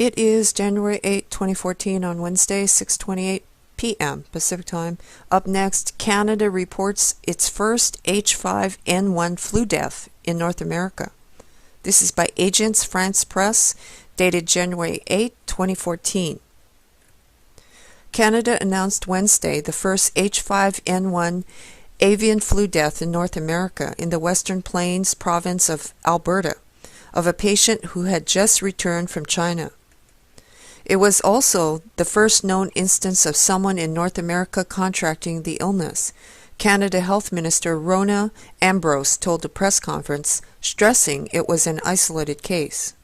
It is January 8, 2014 on Wednesday, 6:28 p.m. Pacific Time. Up next, Canada reports its first H5N1 flu death in North America. This is by Agence France Presse, dated January 8, 2014. Canada announced Wednesday the first H5N1 avian flu death in North America in the Western Plains province of Alberta, of a patient who had just returned from China. It was also the first known instance of someone in North America contracting the illness, Canada Health Minister Rona Ambrose told a press conference, stressing it was an isolated case.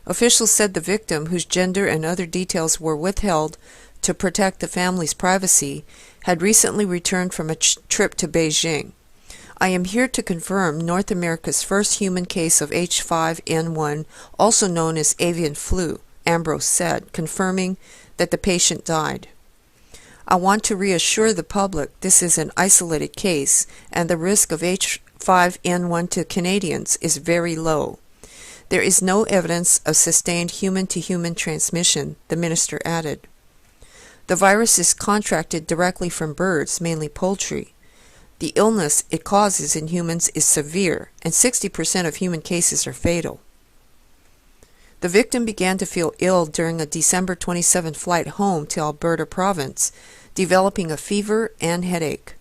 Officials said the victim, whose gender and other details were withheld to protect the family's privacy, had recently returned from a trip to Beijing. I am here to confirm North America's first human case of H5N1, also known as avian flu, Ambrose said, confirming that the patient died. I want to reassure the public this is an isolated case and the risk of H5N1 to Canadians is very low. There is no evidence of sustained human-to-human transmission, the minister added. The virus is contracted directly from birds, mainly poultry. The illness it causes in humans is severe, and 60% of human cases are fatal. The victim began to feel ill during a December 27 flight home to Alberta province, developing a fever and headache.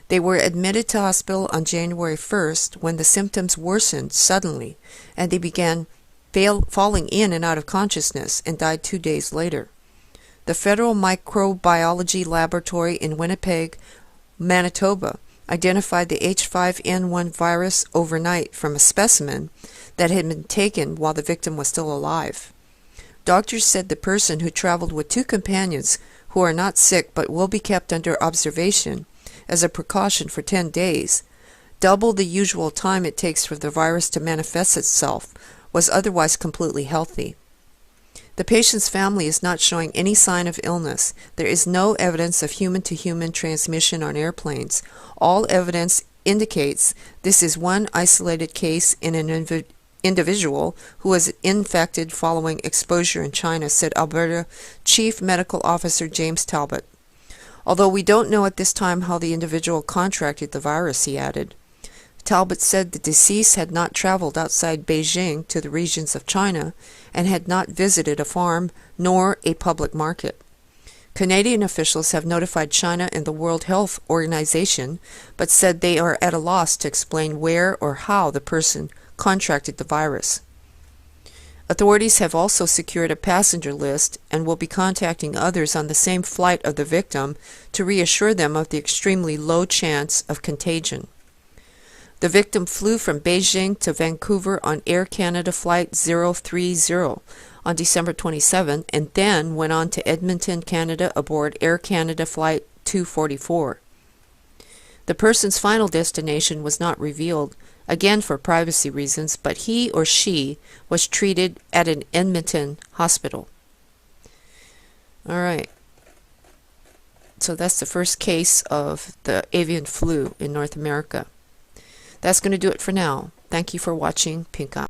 They were admitted to hospital on January 1st when the symptoms worsened suddenly, and they began falling in and out of consciousness and died 2 days later. The Federal Microbiology Laboratory in Winnipeg, Manitoba, identified the H5N1 virus overnight from a specimen that had been taken while the victim was still alive. Doctors said the person, who traveled with 2 companions who are not sick but will be kept under observation as a precaution for 10 days, double the usual time it takes for the virus to manifest itself, was otherwise completely healthy. The patient's family is not showing any sign of illness. There is no evidence of human-to-human transmission on airplanes. All evidence indicates this is one isolated case in an individual who was infected following exposure in China, said Alberta Chief Medical Officer James Talbot. Although we don't know at this time how the individual contracted the virus, he added. Talbot said the deceased had not traveled outside Beijing to the regions of China and had not visited a farm nor a public market. Canadian officials have notified China and the World Health Organization, but said they are at a loss to explain where or how the person contracted the virus. Authorities have also secured a passenger list and will be contacting others on the same flight of the victim to reassure them of the extremely low chance of contagion. The victim flew from Beijing to Vancouver on Air Canada Flight 030 on December 27 and then went on to Edmonton, Canada aboard Air Canada Flight 244. The person's final destination was not revealed, again for privacy reasons, but he or she was treated at an Edmonton hospital. All right. So that's the first case of the avian flu in North America. That's going to do it for now. Thank you for watching. Pink Eye.